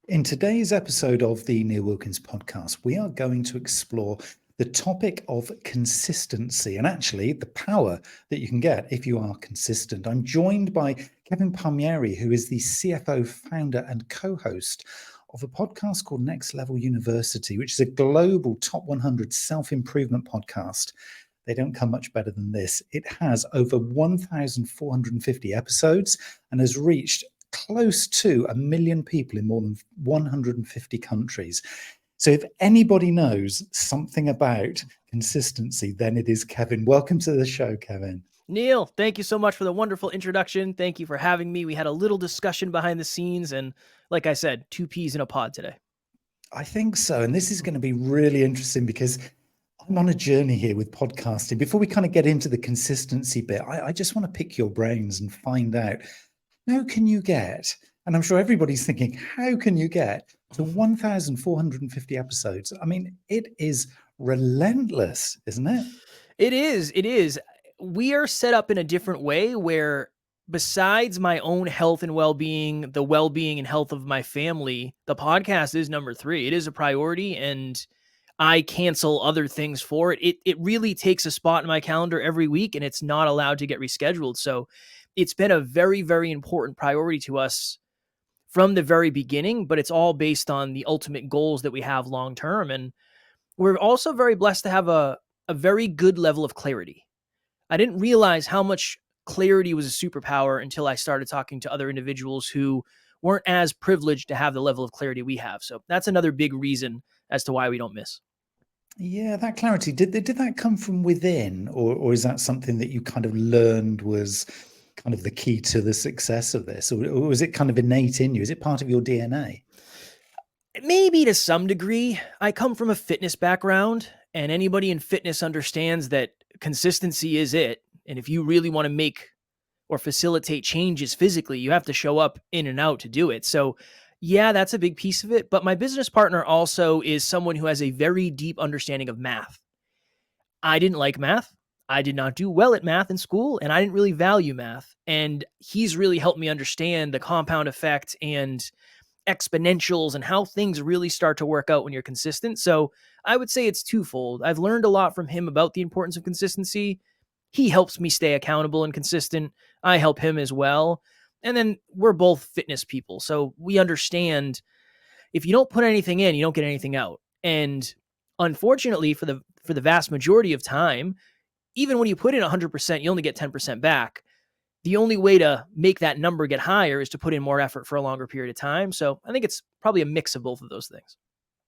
In today's episode of the Neil Wilkins Podcast, we are going to explore the topic of consistency and actually the power that you can get if you are consistent. I'm joined by Kevin Palmieri, who is the CFO, founder, and co host of a podcast called Next Level University, which is a global top 100 self improvement podcast. They don't come much better than this. It has over 1,450 episodes and has reached close to 1 million people in more than 150 countries. So if anybody knows something about consistency, then it is Kevin. Welcome to the show, Kevin. Neil, thank you so much for the wonderful introduction. Thank you for having me. We had a little discussion behind the scenes, and like I said, 2 peas in a pod today. I think so. And this is going to be really interesting because I'm on a journey here with podcasting. Before we kind of get into the consistency bit, I just want to pick your brains and find out, how can you get, and I'm sure everybody's thinking, how can you get to 1,450 episodes? I mean, it is relentless, isn't it? It is. We are set up in a different way where besides my own health and well-being, the well-being and health of my family, the podcast is number 3. It is a priority, and I cancel other things for it. It really takes a spot in my calendar every week, and it's not allowed to get rescheduled. So it's been a very, very important priority to us from the very beginning, but it's all based on the ultimate goals that we have long-term. And we're also very blessed to have a very good level of clarity. I didn't realize how much clarity was a superpower until I started talking to other individuals who weren't as privileged to have the level of clarity we have. So that's another big reason as to why we don't miss. Yeah, that clarity, did that come from within, or is that something that you kind of learned was kind of the key to the success of this, or was it kind of innate in you? Is it part of your DNA? Maybe to some degree. I come from a fitness background, and anybody in fitness understands that consistency is it. And if you really want to make or facilitate changes physically, you have to show up in and out to do it. So yeah, that's a big piece of it. But my business partner also is someone who has a very deep understanding of math. I didn't like math. I did not do well at math in school, and I didn't really value math. And he's really helped me understand the compound effect and exponentials and how things really start to work out when you're consistent. So I would say it's twofold. I've learned a lot from him about the importance of consistency. He helps me stay accountable and consistent. I help him as well. And then we're both fitness people. So we understand if you don't put anything in, you don't get anything out. And unfortunately, for the vast majority of time, even when you put in 100%, you only get 10% back. The only way to make that number get higher is to put in more effort for a longer period of time. So I think it's probably a mix of both of those things.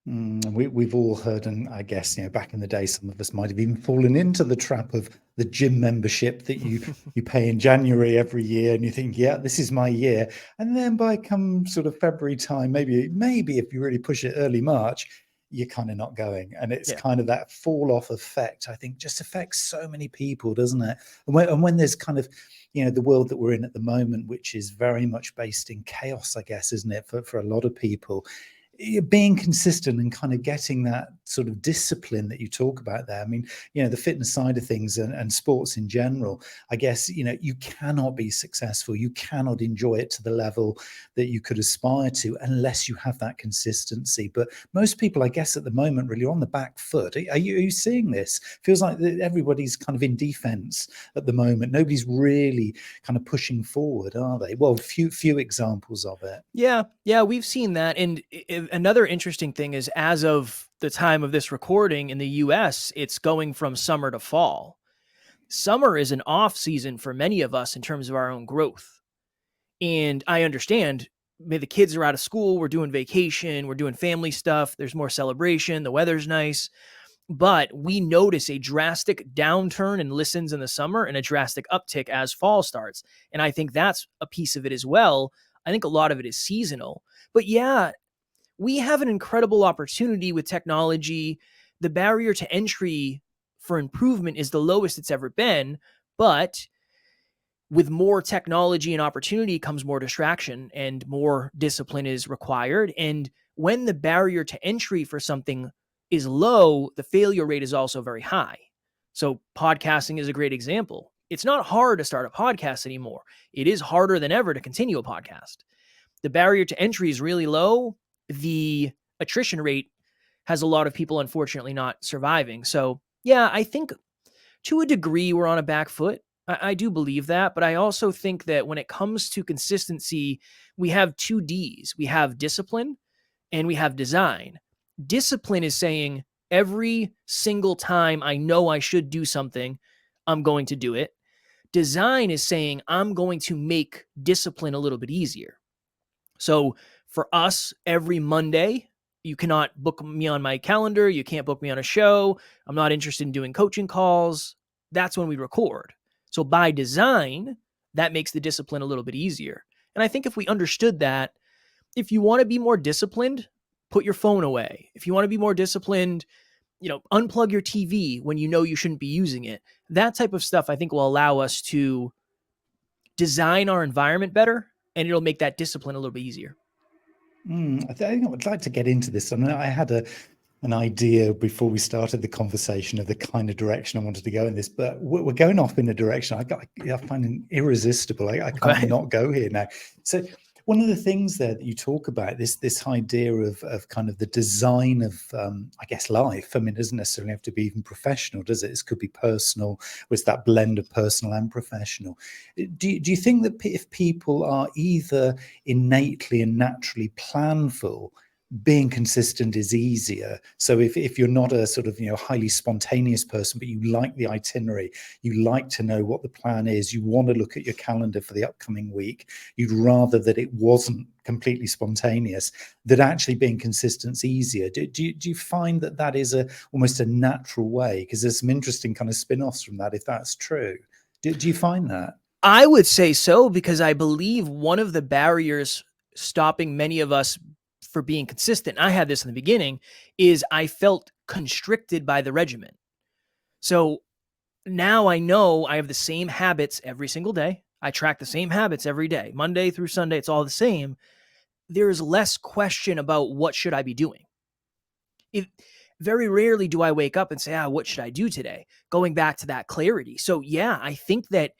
We've all heard, and I guess, back in the day, some of us might have even fallen into the trap of the gym membership that you pay in January every year, and you think, yeah, this is my year. And then by come sort of February time, maybe if you really push it early March, you're kind of not going. And it's kind of that fall off effect, I think, just affects so many people, doesn't it? And when there's kind of, the world that we're in at the moment, which is very much based in chaos, I guess, isn't it, for a lot of people, being consistent and kind of getting that sort of discipline that you talk about there. I mean, the fitness side of things and sports in general, I guess, you cannot be successful. You cannot enjoy it to the level that you could aspire to unless you have that consistency. But most people, I guess, at the moment really are on the back foot. Are you seeing this? Feels like everybody's kind of in defense at the moment. Nobody's really kind of pushing forward, are they? Well, few examples of it. Yeah, we've seen that. And another interesting thing is, as of the time of this recording in the US, it's going from summer to fall. Summer is an off season for many of us in terms of our own growth. And I understand, the kids are out of school, we're doing vacation, we're doing family stuff, there's more celebration, the weather's nice. But we notice a drastic downturn in listens in the summer and a drastic uptick as fall starts. And I think that's a piece of it as well. I think a lot of it is seasonal. But yeah, we have an incredible opportunity with technology. The barrier to entry for improvement is the lowest it's ever been. But with more technology and opportunity comes more distraction, and more discipline is required. And when the barrier to entry for something is low, the failure rate is also very high. So podcasting is a great example. It's not hard to start a podcast anymore. It is harder than ever to continue a podcast. The barrier to entry is really low. the attrition rate has a lot of people unfortunately not surviving. So yeah, I think to a degree we're on a back foot. I do believe that, but I also think that when it comes to consistency, we have two D's. We have discipline and we have design. Discipline is saying every single time I know I should do something, I'm going to do it. Design is saying I'm going to make discipline a little bit easier. So for us, every Monday, you cannot book me on my calendar. You can't book me on a show. I'm not interested in doing coaching calls. That's when we record. So by design, that makes the discipline a little bit easier. And I think if we understood that, if you want to be more disciplined, put your phone away. If you want to be more disciplined, unplug your TV when you know you shouldn't be using it. That type of stuff, I think, will allow us to design our environment better, and it'll make that discipline a little bit easier. I think I would like to get into this. I mean, I had an idea before we started the conversation of the kind of direction I wanted to go in this, but we're going off in a direction I find it irresistible. I can't not go here now. So one of the things there that you talk about, this idea of kind of the design of, I guess, life. I mean, it doesn't necessarily have to be even professional, does it? It could be personal. It's that blend of personal and professional. Do you think that if people are either innately and naturally planful, being consistent is easier? So if you're not a sort of highly spontaneous person, but you like the itinerary, you like to know what the plan is, you want to look at your calendar for the upcoming week, you'd rather that it wasn't completely spontaneous, that actually being consistent is easier. Do you find that is almost a natural way? Because there's some interesting kind of spin-offs from that, if that's true. Do you find that? I would say so, because I believe one of the barriers stopping many of us for being consistent, I had this in the beginning, is I felt constricted by the regimen. So now I know I have the same habits every single day. I track the same habits every day, Monday through Sunday. It's all the same. There's less question about what should I be doing. Very rarely do I wake up and say, what should I do today? Going back to that clarity. So yeah, I think that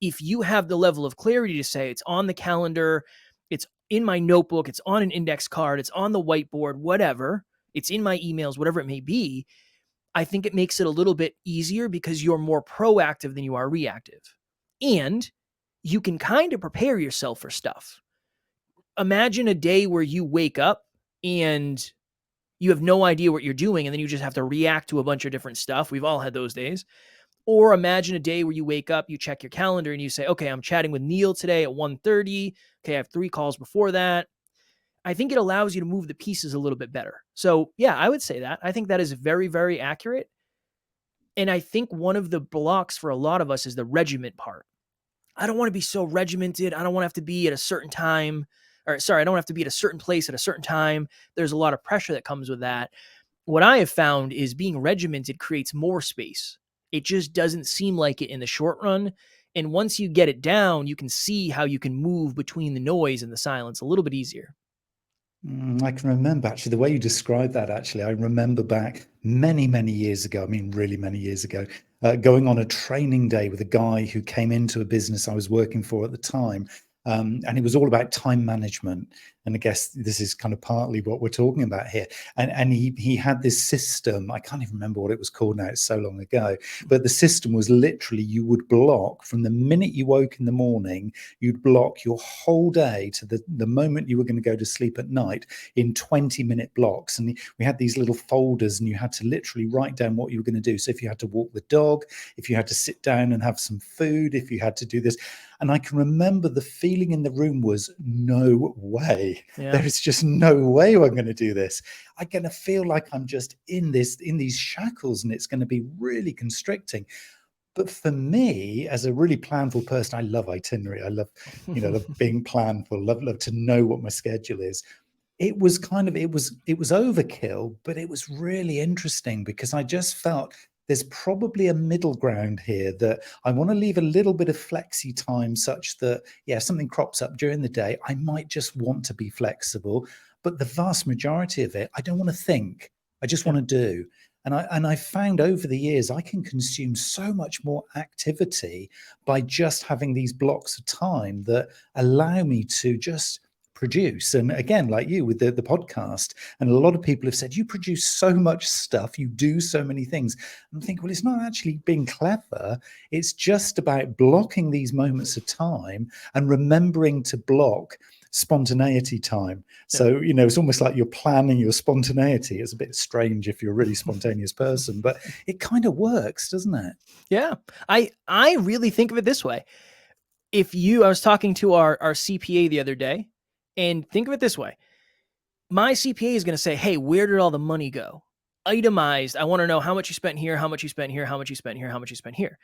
if you have the level of clarity to say it's on the calendar, it's in my notebook, it's on an index card, it's on the whiteboard, whatever, it's in my emails, whatever it may be, I think it makes it a little bit easier because you're more proactive than you are reactive. And you can kind of prepare yourself for stuff. Imagine a day where you wake up and you have no idea what you're doing, and then you just have to react to a bunch of different stuff. We've all had those days. Or imagine a day where you wake up, you check your calendar, and you say, okay, I'm chatting with Neil today at 1:30. Okay, I have 3 calls before that. I think it allows you to move the pieces a little bit better. So yeah, I would say that. I think that is very, very accurate. And I think one of the blocks for a lot of us is the regiment part. I don't want to be so regimented. I don't want to have to be at a certain time. I don't have to be at a certain place at a certain time. There's a lot of pressure that comes with that. What I have found is being regimented creates more space. It just doesn't seem like it in the short run. And once you get it down, you can see how you can move between the noise and the silence a little bit easier. I can remember actually the way you described that. Actually, I remember back many, many years ago. I mean, really many years ago, going on a training day with a guy who came into a business I was working for at the time. And it was all about time management. And I guess this is kind of partly what we're talking about here. And he had this system. I can't even remember what it was called now. It's so long ago. But the system was literally you would block from the minute you woke in the morning, you'd block your whole day to the moment you were going to go to sleep at night in 20-minute blocks. And we had these little folders and you had to literally write down what you were going to do. So if you had to walk the dog, if you had to sit down and have some food, if you had to do this. And I can remember the feeling in the room was no way. Yeah. There is just no way I'm going to do this. I'm going to feel like I'm just in these shackles and it's going to be really constricting. But for me, as a really planful person, I love itinerary. I love, love being planful, love to know what my schedule is. It was overkill, but it was really interesting because I just felt there's probably a middle ground here that I want to leave a little bit of flexi time such that, if something crops up during the day, I might just want to be flexible. But the vast majority of it, I don't want to think. I just want to do. And I found over the years, I can consume so much more activity by just having these blocks of time that allow me to just produce. And again, like you with the podcast, and a lot of people have said, you produce so much stuff, you do so many things. I'm thinking, well, it's not actually being clever. It's just about blocking these moments of time and remembering to block spontaneity time. So, it's almost like you're planning your spontaneity. It's a bit strange if you're a really spontaneous person, but it kind of works, doesn't it? Yeah. I really think of it this way. I was talking to our CPA the other day, and think of it this way. My CPA is going to say, hey, where did all the money go? Itemized. I want to know how much you spent here, how much you spent here, how much you spent here, how much you spent here.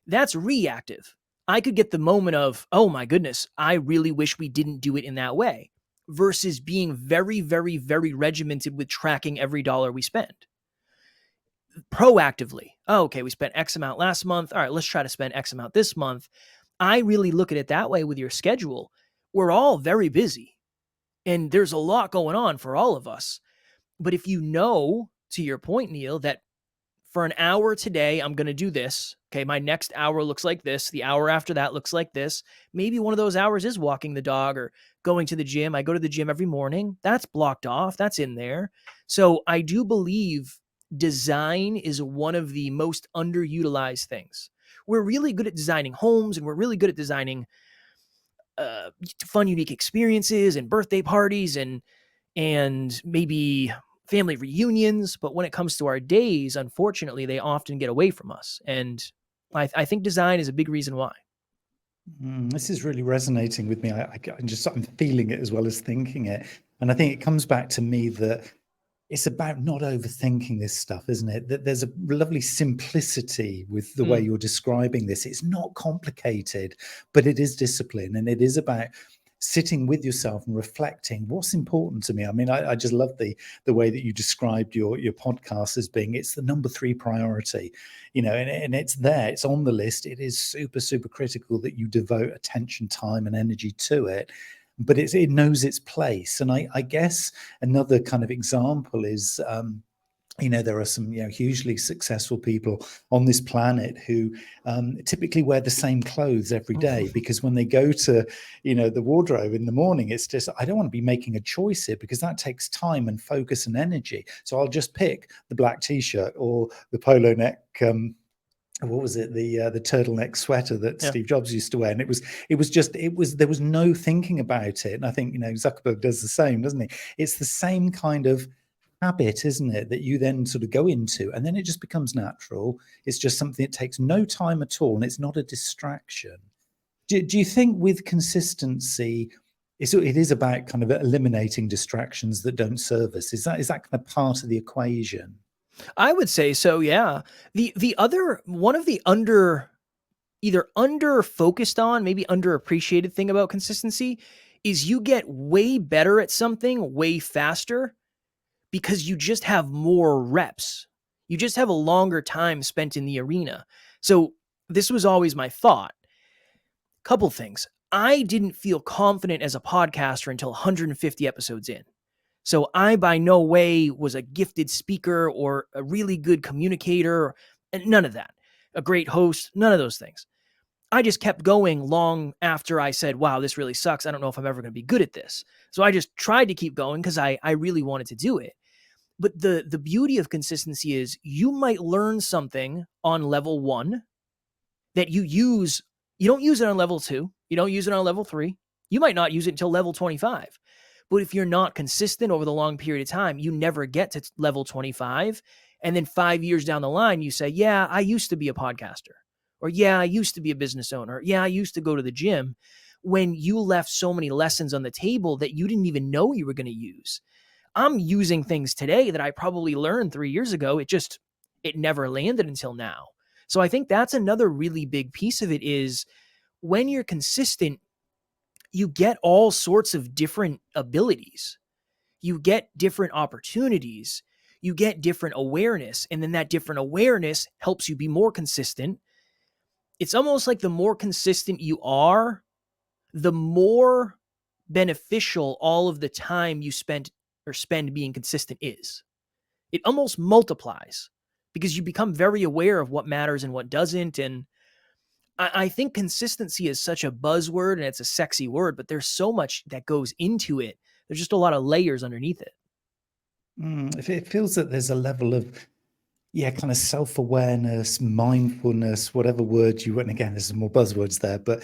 That's reactive. I could get the moment of, oh my goodness, I really wish we didn't do it in that way, versus being very, very, very regimented with tracking every dollar we spend. Proactively. Oh, okay, we spent X amount last month. All right, let's try to spend X amount this month. I really look at it that way with your schedule. We're all very busy and there's a lot going on for all of us. But if you know, to your point, Neil, that for an hour today, I'm going to do this. Okay, my next hour looks like this. The hour after that looks like this. Maybe one of those hours is walking the dog or going to the gym. I go to the gym every morning. That's blocked off. That's in there. So I do believe design is one of the most underutilized things. We're really good at designing homes, and we're really good at designing fun, unique experiences and birthday parties and maybe family reunions. But when it comes to our days, unfortunately, they often get away from us. And I think design is a big reason why. This is really resonating with me. I'm feeling it as well as thinking it. And I think it comes back to me that it's about not overthinking this stuff, isn't it? That there's a lovely simplicity with the way you're describing this. It's not complicated, but it is discipline, and it is about sitting with yourself and reflecting what's important to me. I mean, I just love the way that you described your podcast as being, it's the number 3 priority, and it's there, it's on the list. It is super, super critical that you devote attention, time, and energy to it. But it knows its place. And I guess another kind of example is, there are some hugely successful people on this planet who typically wear the same clothes every day, because when they go to the wardrobe in the morning, it's just, I don't want to be making a choice here, because that takes time and focus and energy. So I'll just pick the black t-shirt or the polo neck what was it, the turtleneck sweater that Steve Jobs used to wear. And there was no thinking about it. And I think Zuckerberg does the same, doesn't he? It's the same kind of habit, isn't it, that you then sort of go into, and then it just becomes natural. It's just something that takes no time at all, and it's not a distraction. Do you think with consistency, it is about kind of eliminating distractions that don't serve us? Is that kind of part of the equation? I would say so, yeah. The other one of the either under focused on, maybe underappreciated thing about consistency is you get way better at something way faster because you just have more reps. You just have a longer time spent in the arena. So this was always my thought. Couple things. I didn't feel confident as a podcaster until 150 episodes in. So I by no way was a gifted speaker or a really good communicator, and none of that. A great host, none of those things. I just kept going long after I said, wow, this really sucks. I don't know if I'm ever going to be good at this. So I just tried to keep going because I really wanted to do it. But the beauty of consistency is you might learn something on level 1 that you use. You don't use it on level 2. You don't use it on level 3. You might not use it until level 25. But if you're not consistent over the long period of time, you never get to level 25. And then 5 years down the line, you say, yeah, I used to be a podcaster. Or yeah, I used to be a business owner. Yeah, I used to go to the gym. When you left so many lessons on the table that you didn't even know you were going to use. I'm using things today that I probably learned 3 years ago. It never landed until now. So I think that's another really big piece of it is when you're consistent, you get all sorts of different abilities. You get different opportunities. You get different awareness. And then that different awareness helps you be more consistent. It's almost like the more consistent you are, the more beneficial all of the time you spend being consistent is. It almost multiplies because you become very aware of what matters and what doesn't. And I think consistency is such a buzzword and it's a sexy word, but there's so much that goes into it. There's just a lot of layers underneath it. It feels that there's a level of, kind of self-awareness, mindfulness, whatever word you want. And again, there's some more buzzwords there, but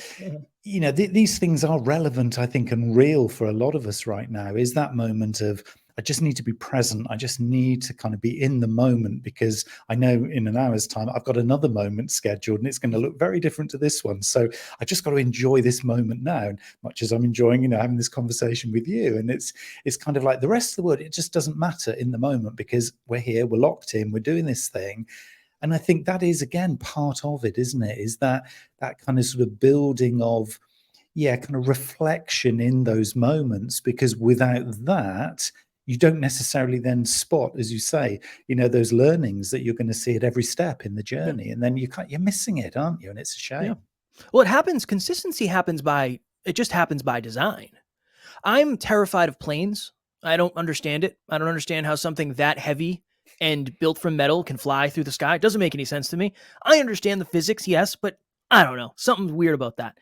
these things are relevant, I think, and real for a lot of us right now. Is that moment of, I just need to be present. I just need to kind of be in the moment, because I know in an hour's time I've got another moment scheduled and it's going to look very different to this one. So I just got to enjoy this moment now, much as I'm enjoying, having this conversation with you. And it's kind of like the rest of the world, it just doesn't matter in the moment, because we're here, we're locked in, we're doing this thing. And I think that is, again, part of it, isn't it? Is that kind of sort of building of, kind of reflection in those moments, because without that, you don't necessarily then spot, as you say, those learnings that you're going to see at every step in the journey. And then you're missing it, aren't you? And it's a shame. Yeah. Well, consistency happens by design. I'm terrified of planes. I don't understand it. I don't understand how something that heavy and built from metal can fly through the sky. It doesn't make any sense to me. I understand the physics, yes, but I don't know. Something's weird about that.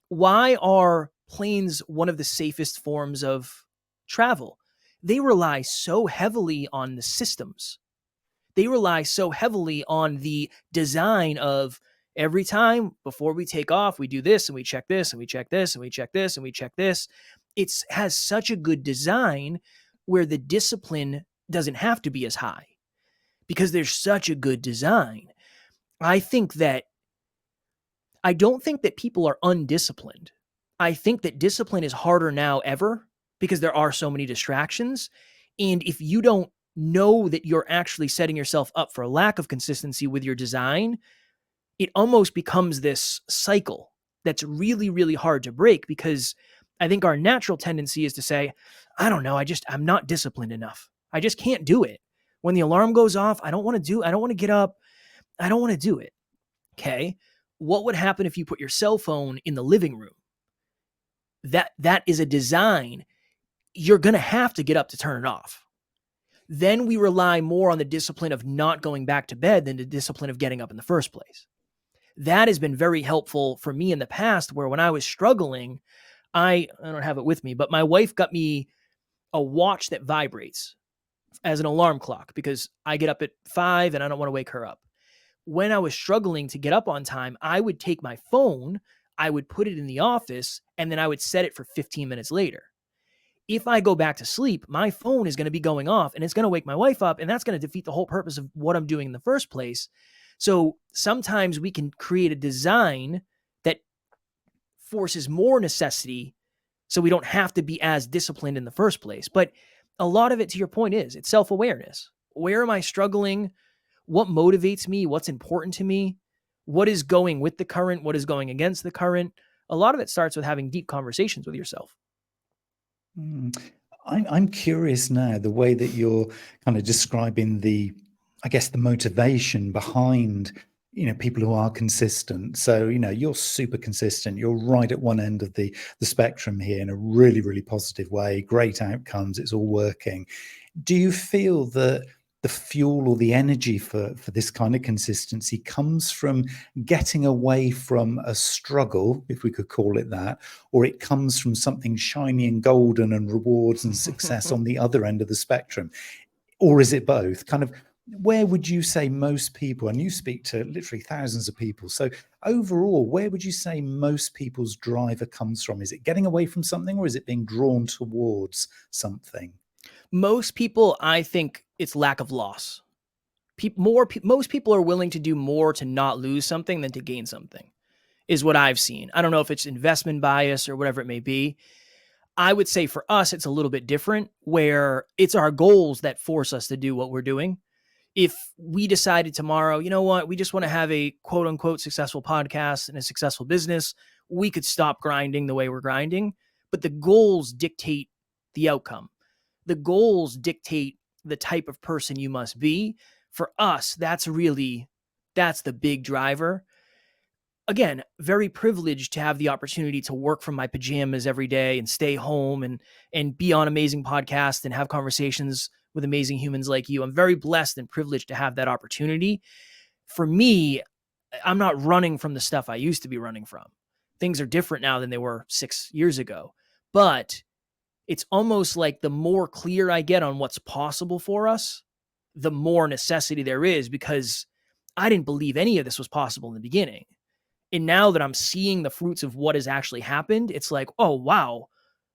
Why are planes one of the safest forms of travel? They rely so heavily on the systems. They rely so heavily on the design of every time before we take off, we do this and we check this and we check this and we check this and we check this. It has such a good design where the discipline doesn't have to be as high because there's such a good design. I don't think that people are undisciplined. I think that discipline is harder now ever because there are so many distractions. And if you don't know that you're actually setting yourself up for a lack of consistency with your design, it almost becomes this cycle that's really, really hard to break, because I think our natural tendency is to say, I don't know, I'm not disciplined enough. I just can't do it. When the alarm goes off, I don't want to get up. I don't want to do it. Okay. What would happen if you put your cell phone in the living room? That is a design. You're going to have to get up to turn it off. Then we rely more on the discipline of not going back to bed than the discipline of getting up in the first place. That has been very helpful for me in the past, where when I was struggling, I don't have it with me, but my wife got me a watch that vibrates as an alarm clock because I get up at 5 and I don't want to wake her up. When I was struggling to get up on time, I would take my phone, I would put it in the office, and then I would set it for 15 minutes later. If I go back to sleep, my phone is going to be going off and it's going to wake my wife up, and that's going to defeat the whole purpose of what I'm doing in the first place. So sometimes we can create a design that forces more necessity so we don't have to be as disciplined in the first place. But a lot of it, to your point, it's self-awareness. Where am I struggling? What motivates me? What's important to me? What is going with the current? What is going against the current? A lot of it starts with having deep conversations with yourself. I'm curious now, the way that you're kind of describing the motivation behind, people who are consistent. So, you're super consistent. You're right at one end of the spectrum here in a really, really positive way. Great outcomes. It's all working. Do you feel that the fuel or the energy for this kind of consistency comes from getting away from a struggle, if we could call it that, or it comes from something shiny and golden and rewards and success on the other end of the spectrum? Or is it both? Kind of, where would you say most people, and you speak to literally thousands of people, so overall, where would you say most people's driver comes from? Is it getting away from something, or is it being drawn towards something? Most people, I think it's lack of loss. Most people are willing to do more to not lose something than to gain something, is what I've seen. I don't know if it's investment bias or whatever it may be. I would say for us, it's a little bit different, where it's our goals that force us to do what we're doing. If we decided tomorrow, you know what, we just want to have a quote unquote successful podcast and a successful business, we could stop grinding the way we're grinding, but the goals dictate the outcome. The goals dictate the type of person you must be. For us, that's the big driver. Again, very privileged to have the opportunity to work from my pajamas every day and stay home and be on amazing podcasts and have conversations with amazing humans like you. I'm very blessed and privileged to have that opportunity. For me, I'm not running from the stuff I used to be running from. Things are different now than they were 6 years ago. But it's almost like the more clear I get on what's possible for us, the more necessity there is, because I didn't believe any of this was possible in the beginning. And now that I'm seeing the fruits of what has actually happened, it's like, oh, wow,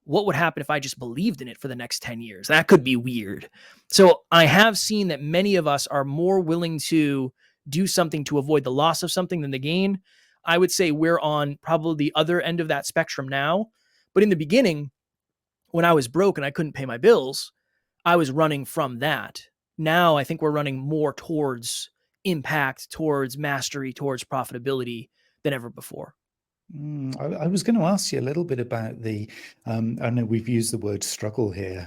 what would happen if I just believed in it for the next 10 years? That could be weird. So I have seen that many of us are more willing to do something to avoid the loss of something than the gain. I would say we're on probably the other end of that spectrum now. But in the beginning, when I was broke and I couldn't pay my bills, I was running from that. Now I think we're running more towards impact, towards mastery, towards profitability than ever before. I was going to ask you a little bit about I know we've used the word struggle here,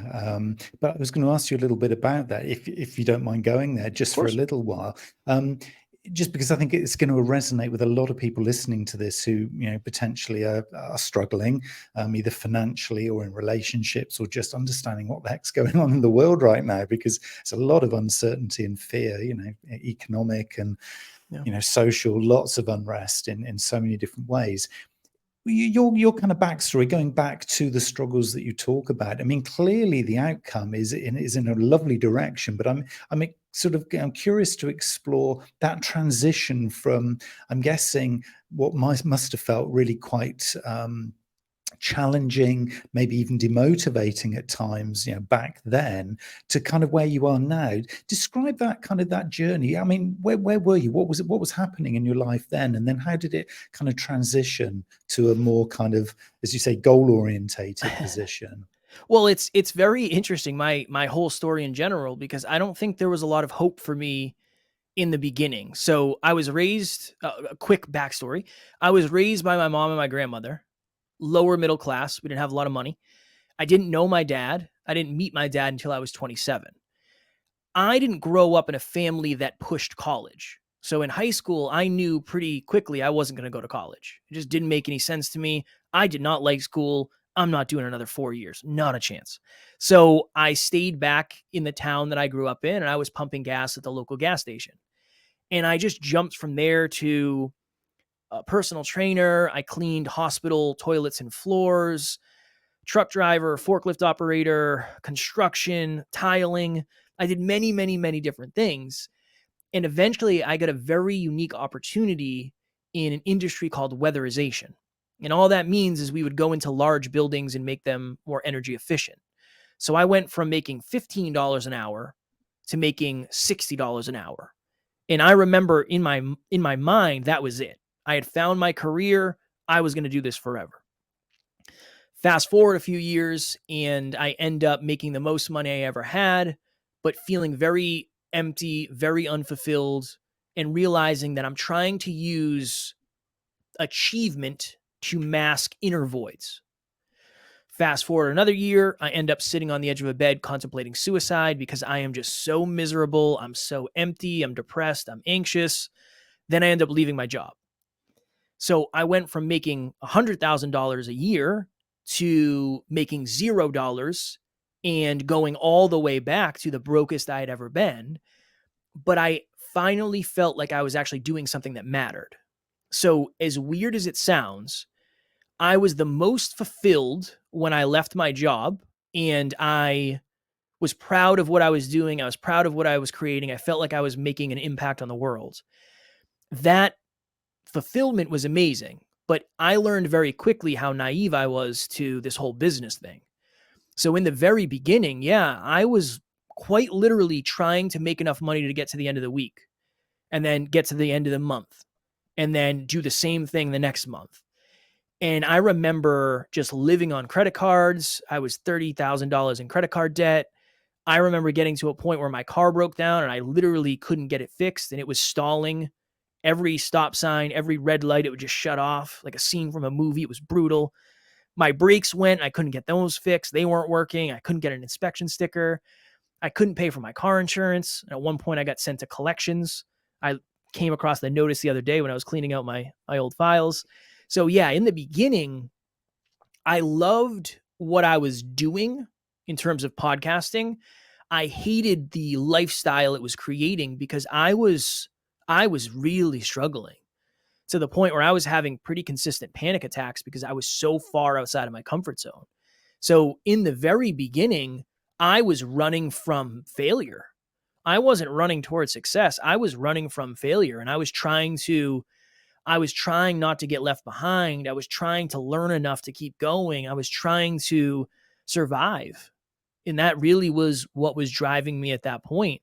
but I was going to ask you a little bit about that, if you don't mind going there just for a little while. Just because I think it's going to resonate with a lot of people listening to this who, potentially are struggling, either financially or in relationships, or just understanding what the heck's going on in the world right now, because there's a lot of uncertainty and fear, economic and social, lots of unrest in so many different ways. Your kind of backstory, going back to the struggles that you talk about, I mean, clearly the outcome is in a lovely direction, but I'm curious to explore that transition from, I'm guessing, what must have felt really quite challenging, maybe even demotivating at times, back then, to kind of where you are now. Describe that journey. I mean, where were you? What was happening in your life then? And then how did it kind of transition to a more kind of, as you say, goal-orientated position? Well, it's very interesting, my whole story in general, because I don't think there was a lot of hope for me in the beginning. So I was raised, a quick backstory. I was raised by my mom and my grandmother, lower middle class. We didn't have a lot of money. I didn't know my dad. I didn't meet my dad until I was 27. I didn't grow up in a family that pushed college. So in high school, I knew pretty quickly I wasn't going to go to college. It just didn't make any sense to me. I did not like school. I'm not doing another 4 years. Not a chance. So I stayed back in the town that I grew up in, and I was pumping gas at the local gas station. And I just jumped from there to a personal trainer. I cleaned hospital toilets and floors, truck driver, forklift operator, construction, tiling. I did many, many, many different things. And eventually I got a very unique opportunity in an industry called weatherization. And all that means is we would go into large buildings and make them more energy efficient. So I went from making $15 an hour to making $60 an hour. And I remember in my mind, that was it. I had found my career. I was going to do this forever. Fast forward a few years, and I end up making the most money I ever had, but feeling very empty, very unfulfilled, and realizing that I'm trying to use achievement to mask inner voids. Fast forward another year, I end up sitting on the edge of a bed contemplating suicide because I am just so miserable. I'm so empty. I'm depressed. I'm anxious. Then I end up leaving my job. So I went from making $100,000 a year to making $0 and going all the way back to the brokest I had ever been. But I finally felt like I was actually doing something that mattered. So as weird as it sounds, I was the most fulfilled when I left my job, and I was proud of what I was doing. I was proud of what I was creating. I felt like I was making an impact on the world. That fulfillment was amazing, but I learned very quickly how naive I was to this whole business thing. So in the very beginning, I was quite literally trying to make enough money to get to the end of the week, and then get to the end of the month, and then do the same thing the next month. And I remember just living on credit cards. I was $30,000 in credit card debt. I remember getting to a point where my car broke down and I literally couldn't get it fixed, and it was stalling. Every stop sign, every red light, it would just shut off like a scene from a movie. It was brutal. My brakes went. I couldn't get those fixed. They weren't working. I couldn't get an inspection sticker. I couldn't pay for my car insurance. At one point, I got sent to collections. I came across the notice the other day when I was cleaning out my old files. So in the beginning, I loved what I was doing in terms of podcasting. I hated the lifestyle it was creating because I was really struggling. to the point where I was having pretty consistent panic attacks because I was so far outside of my comfort zone. So in the very beginning, I was running from failure. I wasn't running towards success. I was running from failure, and I was trying not to get left behind. I was trying to learn enough to keep going. I was trying to survive. And that really was what was driving me at that point.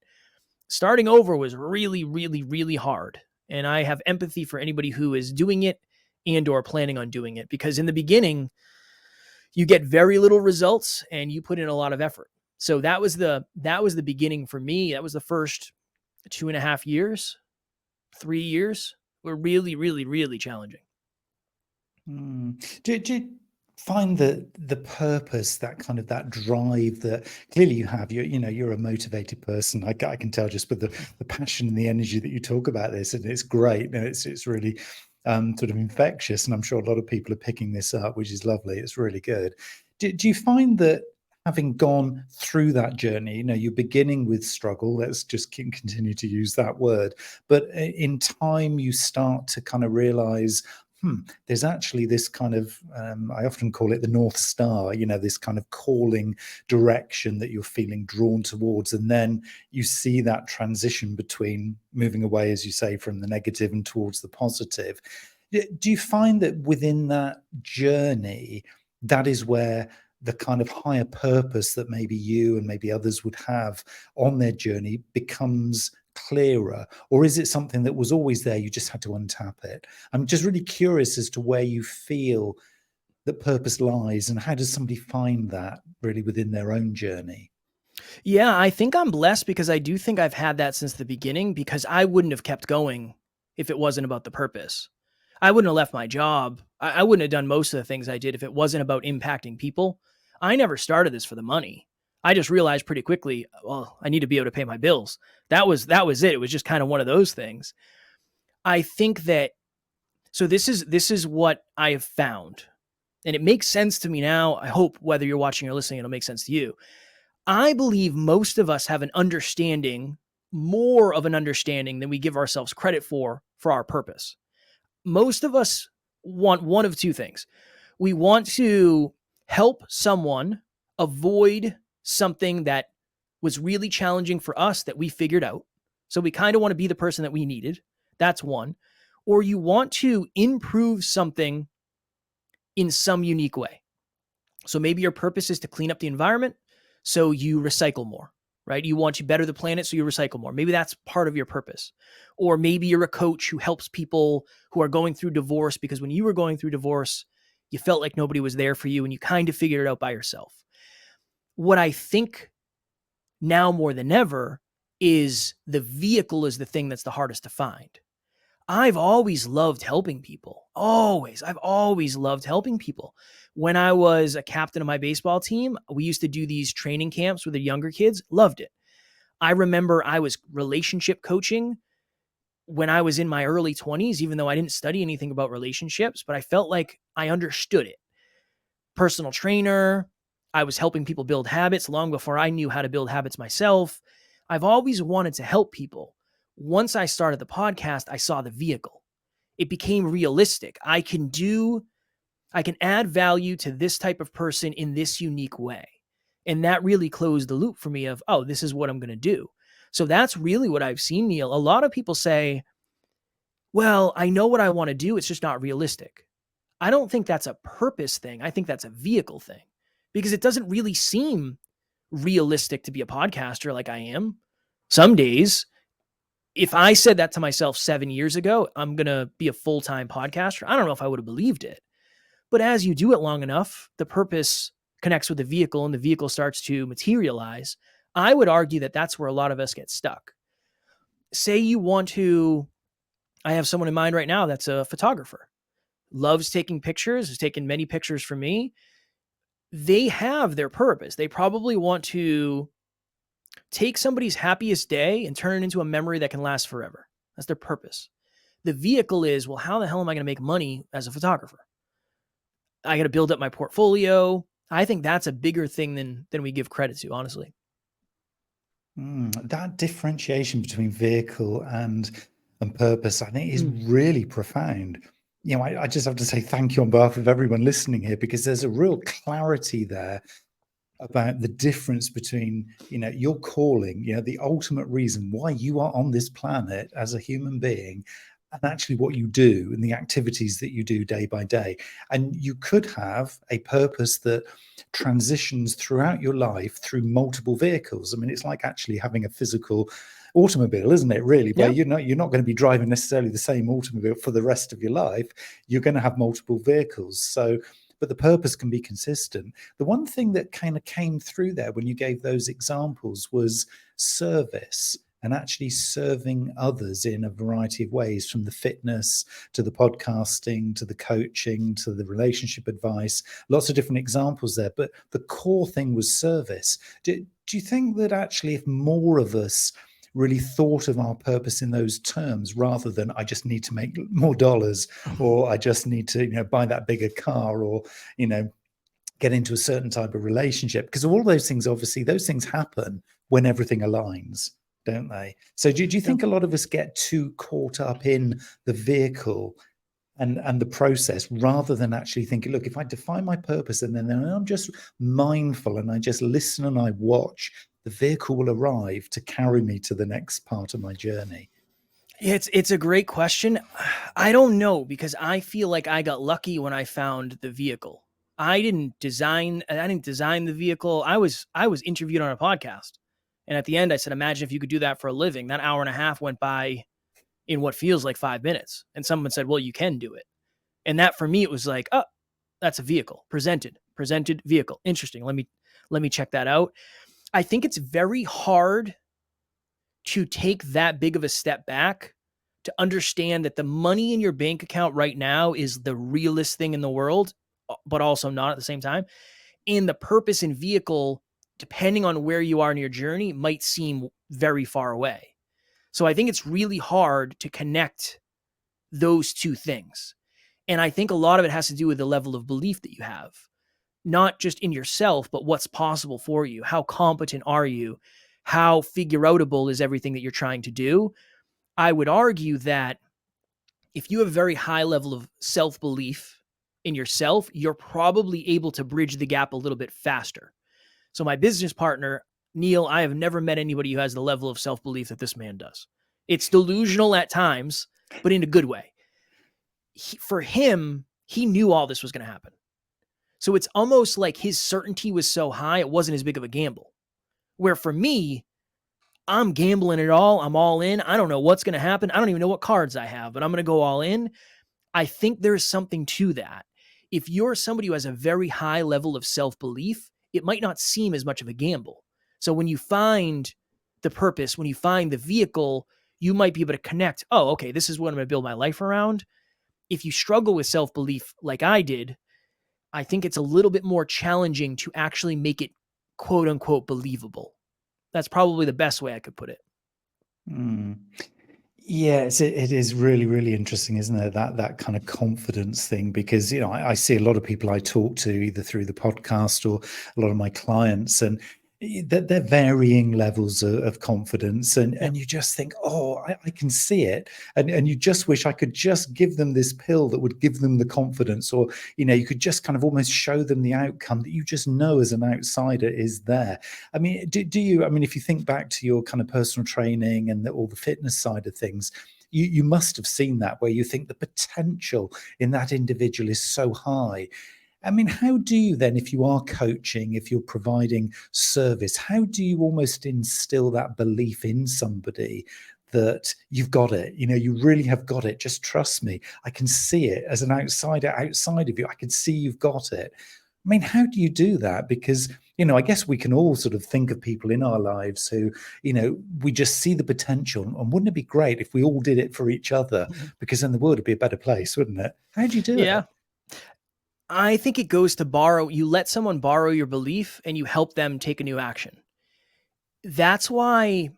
Starting over was really, really, really hard. And I have empathy for anybody who is doing it and or planning on doing it, because in the beginning, you get very little results and you put in a lot of effort. So that was the beginning for me. That was the first 2.5 years, 3 years were really, really, really challenging. Do you find that the purpose, that kind of that drive that clearly you have, you're a motivated person. I can tell just with the passion and the energy that you talk about this, and it's great. It's really sort of infectious, and I'm sure a lot of people are picking this up, which is lovely. It's really good. Do you find that having gone through that journey, you're beginning with struggle, let's just continue to use that word, but in time you start to kind of realize, there's actually this kind of, I often call it the North Star, this kind of calling direction that you're feeling drawn towards. And then you see that transition between moving away, as you say, from the negative and towards the positive. Do you find that within that journey, that is where the kind of higher purpose that maybe you and maybe others would have on their journey becomes clearer? Or is it something that was always there, you just had to untap it? I'm just really curious as to where you feel that purpose lies, and how does somebody find that really within their own journey? Yeah, I think I'm blessed because I do think I've had that since the beginning, because I wouldn't have kept going if it wasn't about the purpose. I wouldn't have left my job. I wouldn't have done most of the things I did if it wasn't about impacting people. I never started this for the money. I just realized pretty quickly, well, I need to be able to pay my bills. That was it. It was just kind of one of those things. I think that, so this is what I have found, and it makes sense to me now. I hope whether you're watching or listening, it'll make sense to you. I believe most of us have more of an understanding than we give ourselves credit for our purpose. Most of us want one of two things. We want to help someone avoid something that was really challenging for us that we figured out. So we kind of want to be the person that we needed. That's one. Or you want to improve something in some unique way. So maybe your purpose is to clean up the environment, so you recycle more, right? You want to better the planet, so you recycle more. Maybe that's part of your purpose. Or maybe you're a coach who helps people who are going through divorce, because when you were going through divorce, you felt like nobody was there for you and you kind of figured it out by yourself. What I think now more than ever is the vehicle is the thing that's the hardest to find. I've always loved helping people. Always. I've always loved helping people. When I was a captain of my baseball team, we used to do these training camps with the younger kids. Loved it. I remember I was relationship coaching when I was in my early 20s, even though I didn't study anything about relationships, but I felt like I understood it. Personal trainer. I was helping people build habits long before I knew how to build habits myself. I've always wanted to help people. Once I started the podcast, I saw the vehicle. It became realistic. I can add value to this type of person in this unique way. And that really closed the loop for me of, oh, this is what I'm going to do. So that's really what I've seen, Neil. A lot of people say, well, I know what I want to do. It's just not realistic. I don't think that's a purpose thing. I think that's a vehicle thing, because it doesn't really seem realistic to be a podcaster like I am. Some days, if I said that to myself 7 years ago, I'm going to be a full-time podcaster, I don't know if I would have believed it. But as you do it long enough, the purpose connects with the vehicle and the vehicle starts to materialize. I would argue that that's where a lot of us get stuck. Say you want to, I have someone in mind right now that's a photographer, loves taking pictures, has taken many pictures for me. They have their purpose. They probably want to take somebody's happiest day and turn it into a memory that can last forever. That's their purpose. The vehicle is, well, how the hell am I going to make money as a photographer? I got to build up my portfolio. I think that's a bigger thing than we give credit to, honestly. That differentiation between vehicle and and purpose, I think, is really profound. I just have to say thank you on behalf of everyone listening here, because there's a real clarity there about the difference between, your calling, the ultimate reason why you are on this planet as a human being, and actually what you do and the activities that you do day by day. And you could have a purpose that transitions throughout your life through multiple vehicles. I mean, it's like actually having a physical automobile, isn't it, really? Where you're not going to be driving necessarily the same automobile for the rest of your life. You're going to have multiple vehicles. So, but the purpose can be consistent. The one thing that kind of came through there when you gave those examples was service, and actually serving others in a variety of ways, from the fitness to the podcasting to the coaching to the relationship advice. Lots of different examples there, but the core thing was service. Do you think that actually, if more of us really thought of our purpose in those terms, rather than I just need to make more dollars, or I just need to buy that bigger car, or get into a certain type of relationship, because all those things, obviously those things happen when everything aligns, don't they? So do you think a lot of us get too caught up in the vehicle and the process, rather than actually thinking, look, if I define my purpose and then I'm just mindful and I just listen and I watch, the vehicle will arrive to carry me to the next part of my journey? It's a great question. I don't know, because I feel like I got lucky when I found the vehicle. I didn't design the vehicle. I was interviewed on a podcast. And at the end I said, imagine if you could do that for a living. That hour and a half went by in what feels like 5 minutes. And someone said, well, you can do it. And that, for me, it was like, oh, that's a vehicle. Presented vehicle. Interesting. Let me check that out. I think it's very hard to take that big of a step back to understand that the money in your bank account right now is the realest thing in the world, but also not at the same time. And the purpose and vehicle, depending on where you are in your journey, might seem very far away. So I think it's really hard to connect those two things. And I think a lot of it has to do with the level of belief that you have, not just in yourself, but what's possible for you. How competent are you? How figure-outable is everything that you're trying to do? I would argue that if you have a very high level of self-belief in yourself, you're probably able to bridge the gap a little bit faster. So my business partner, Neil, I have never met anybody who has the level of self-belief that this man does. It's delusional at times, but in a good way. For him, he knew all this was going to happen. So it's almost like his certainty was so high, it wasn't as big of a gamble. Where for me, I'm gambling it all. I'm all in. I don't know what's going to happen. I don't even know what cards I have, but I'm going to go all in. I think there's something to that. If you're somebody who has a very high level of self-belief, it might not seem as much of a gamble. So when you find the purpose, when you find the vehicle, you might be able to connect, oh, okay, this is what I'm going to build my life around. If you struggle with self-belief like I did, I think it's a little bit more challenging to actually make it quote unquote believable. That's probably the best way I could put it. Yes, it is really, really interesting, isn't it? That kind of confidence thing, because, I see a lot of people I talk to either through the podcast or a lot of my clients, and they're varying levels of confidence, and you just think, oh, I can see it, and you just wish I could just give them this pill that would give them the confidence, or you could just kind of almost show them the outcome that you just know as an outsider is there. I mean, do you? I mean, if you think back to your kind of personal training and all the fitness side of things, you must have seen that, where you think the potential in that individual is so high. I mean, how do you then, if you are coaching, if you're providing service, how do you almost instill that belief in somebody that you've got it? You really have got it. Just trust me. I can see it as an outsider outside of you. I can see you've got it. I mean, how do you do that? Because, I guess we can all sort of think of people in our lives who, we just see the potential. And wouldn't it be great if we all did it for each other? Because then the world would be a better place, wouldn't it? How do you do it? I think it goes to you let someone borrow your belief and you help them take a new action. That's why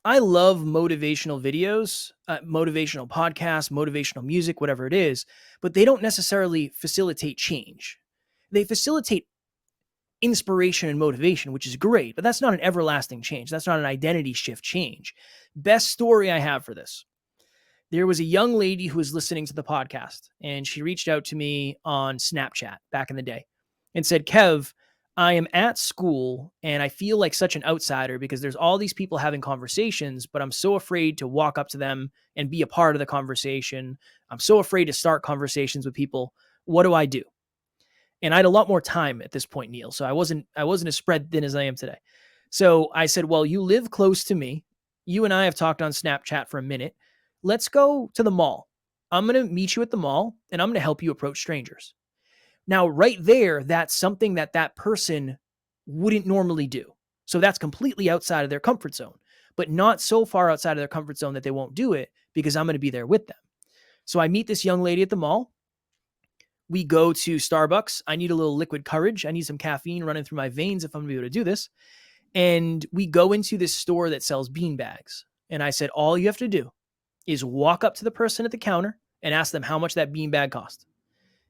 I love motivational videos, motivational podcasts, motivational music, whatever it is, but they don't necessarily facilitate change. They facilitate inspiration and motivation, which is great, but that's not an everlasting change. That's not an identity shift change. Best story I have for this. There was a young lady who was listening to the podcast, and she reached out to me on Snapchat back in the day and said, Kev, I am at school and I feel like such an outsider because there's all these people having conversations, but I'm so afraid to walk up to them and be a part of the conversation. I'm so afraid to start conversations with people. What do I do? And I had a lot more time at this point, Neil. So I wasn't as spread thin as I am today. So I said, well, you live close to me. You and I have talked on Snapchat for a minute. Let's go to the mall. I'm going to meet you at the mall and I'm going to help you approach strangers. Now, right there, that's something that person wouldn't normally do. So that's completely outside of their comfort zone, but not so far outside of their comfort zone that they won't do it because I'm going to be there with them. So I meet this young lady at the mall. We go to Starbucks. I need a little liquid courage. I need some caffeine running through my veins if I'm going to be able to do this. And we go into this store that sells bean bags. And I said, all you have to do is walk up to the person at the counter and ask them how much that bean bag cost.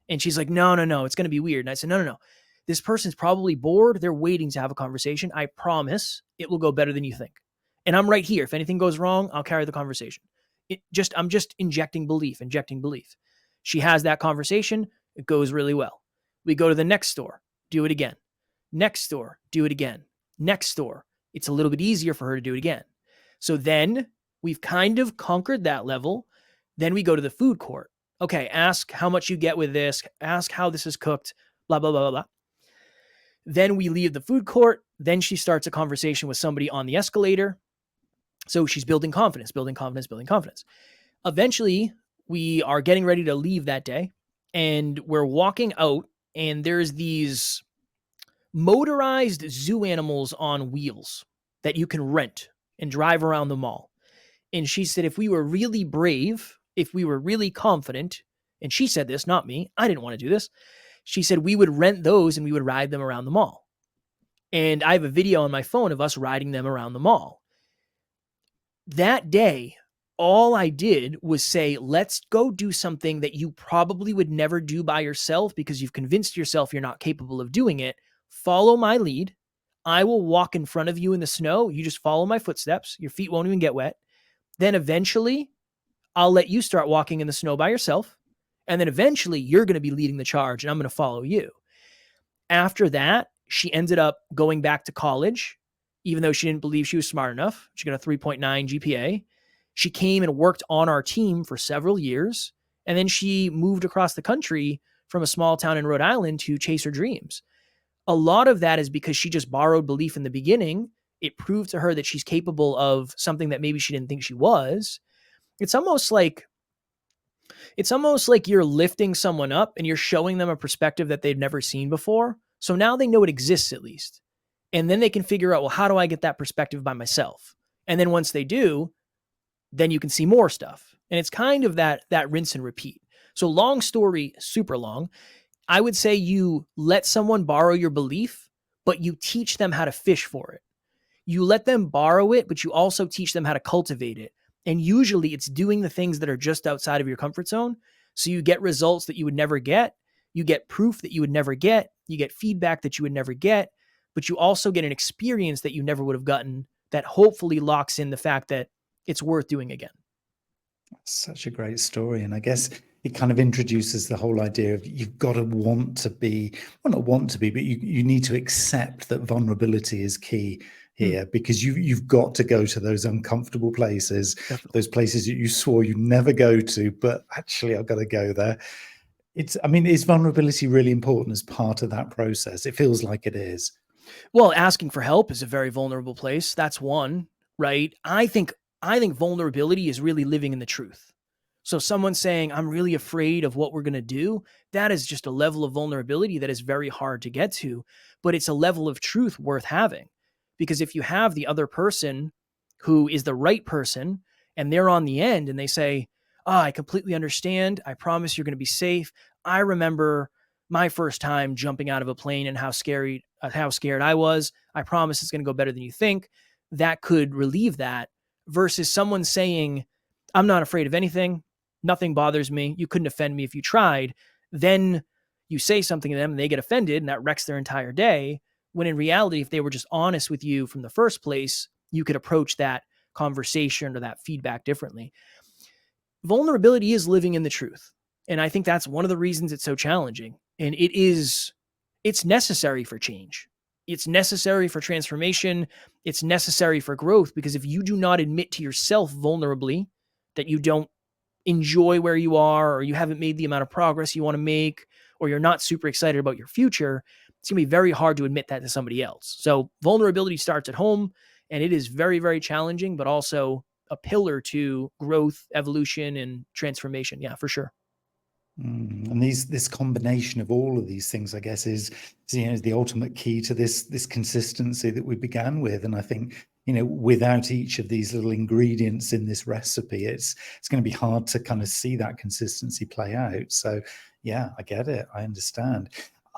And she's like, no, it's going to be weird. And I said, no. This person's probably bored. They're waiting to have a conversation. I promise it will go better than you think. And I'm right here. If anything goes wrong, I'll carry the conversation. I'm just injecting belief. She has that conversation. It goes really well. We go to the next store, do it again. Next store, do it again. Next store, it's a little bit easier for her to do it again. So then we've kind of conquered that level. Then we go to the food court. Okay, ask how much you get with this. Ask how this is cooked, blah, blah, blah, blah, blah. Then we leave the food court. Then she starts a conversation with somebody on the escalator. So she's building confidence. Eventually, we are getting ready to leave that day. And we're walking out, and there's these motorized zoo animals on wheels that you can rent and drive around the mall. And she said, if we were really brave, if we were really confident, and she said this, not me, I didn't want to do this. She said, we would rent those and we would ride them around the mall. And I have a video on my phone of us riding them around the mall. That day, all I did was say, let's go do something that you probably would never do by yourself because you've convinced yourself you're not capable of doing it. Follow my lead. I will walk in front of you in the snow. You just follow my footsteps. Your feet won't even get wet. Then eventually, I'll let you start walking in the snow by yourself. And then eventually, you're going to be leading the charge and I'm going to follow you. After that, she ended up going back to college, even though she didn't believe she was smart enough. She got a 3.9 GPA. She came and worked on our team for several years. And then she moved across the country from a small town in Rhode Island to chase her dreams. A lot of that is because she just borrowed belief in the beginning. It proved to her that she's capable of something that maybe she didn't think she was. It's almost like you're lifting someone up and you're showing them a perspective that they've never seen before. So now they know it exists at least. And then they can figure out, well, how do I get that perspective by myself? And then once they do, then you can see more stuff. And it's kind of that rinse and repeat. So long story, super long. I would say you let someone borrow your belief, but you teach them how to fish for it. You let them borrow it, but you also teach them how to cultivate it. And usually it's doing the things that are just outside of your comfort zone. So you get results that you would never get. You get proof that you would never get. You get feedback that you would never get. But you also get an experience that you never would have gotten that hopefully locks in the fact that it's worth doing again. Such a great story. And I guess it kind of introduces the whole idea of you've got to want to be, well, not want to be, but you need to accept that vulnerability is key here because you've got to go to those uncomfortable places, Definitely. Those places that you swore you'd never go to, but actually I've got to go there. Is vulnerability really important as part of that process? It feels like it is. Well, asking for help is a very vulnerable place. That's one, right? I think vulnerability is really living in the truth. So someone saying, I'm really afraid of what we're going to do, that is just a level of vulnerability that is very hard to get to, but it's a level of truth worth having. Because if you have the other person who is the right person and they're on the end and they say, I completely understand. I promise you're going to be safe. I remember my first time jumping out of a plane and how scared I was. I promise it's going to go better than you think. That could relieve that versus someone saying, I'm not afraid of anything. Nothing bothers me. You couldn't offend me if you tried. Then you say something to them and they get offended and that wrecks their entire day. When in reality, if they were just honest with you from the first place, you could approach that conversation or that feedback differently. vulnerability is living in the truth. And I think that's one of the reasons it's so challenging. And it's necessary for change. It's necessary for transformation. It's necessary for growth, because if you do not admit to yourself vulnerably that you don't enjoy where you are, or you haven't made the amount of progress you want to make, or you're not super excited about your future, it's going to be very hard to admit that to somebody else. So vulnerability starts at home, and it is very, very challenging, but also a pillar to growth, evolution, and transformation. Yeah, for sure. And this combination of all of these things, I guess, is the ultimate key to this consistency that we began with. And I think, without each of these little ingredients in this recipe, it's going to be hard to kind of see that consistency play out. So yeah, I get it. I understand.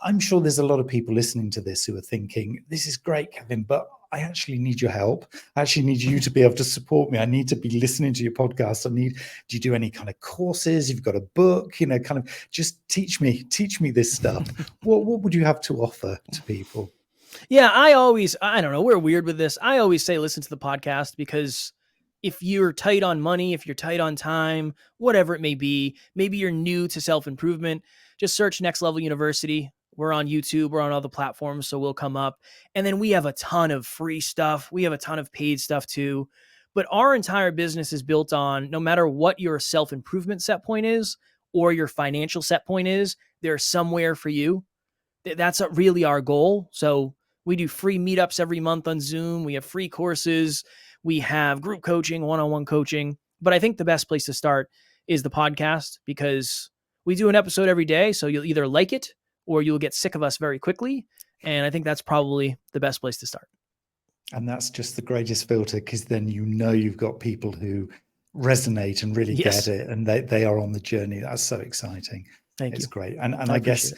I'm sure there's a lot of people listening to this who are thinking, this is great, Kevin, but I actually need your help. I actually need you to be able to support me. I need to be listening to your podcast. Do you do any kind of courses? You've got a book, kind of just teach me this stuff. What would you have to offer to people? Yeah, I don't know, we're weird with this. I always say, listen to the podcast, because if you're tight on money, if you're tight on time, whatever it may be, maybe you're new to self-improvement, just search Next Level University. We're on YouTube. We're on all the platforms, so we'll come up. And then we have a ton of free stuff. We have a ton of paid stuff too. But our entire business is built on, no matter what your self-improvement set point is or your financial set point is, there's somewhere for you. That's really our goal. So we do free meetups every month on Zoom. We have free courses. We have group coaching, one-on-one coaching. But I think the best place to start is the podcast, because we do an episode every day. So you'll either like it or you'll get sick of us very quickly. And I think that's probably the best place to start. And that's just the greatest filter, because then you've got people who resonate and really get it, and they are on the journey. That's so exciting. It's great. And I guess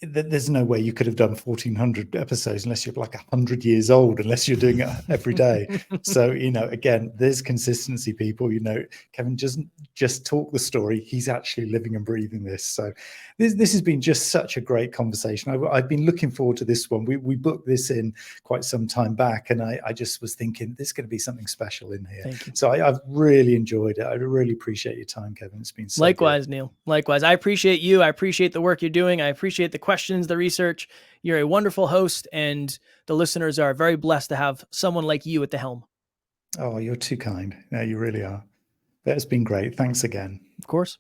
there's no way you could have done 1,400 episodes unless you're like 100 years old, unless you're doing it every day. So, again, there's consistency, people. Kevin doesn't just talk the story. He's actually living and breathing this. So this has been just such a great conversation. I've been looking forward to this one. We booked this in quite some time back, and I just was thinking there's going to be something special in here. So I've really enjoyed it. I really appreciate your time, Kevin. It's been so Likewise, good. Neil. Likewise. I appreciate you. I appreciate the work you're doing. I appreciate the questions, the research. You're a wonderful host, and the listeners are very blessed to have someone like you at the helm. Oh, you're too kind. No, you really are. But it's been great. Thanks again. Of course.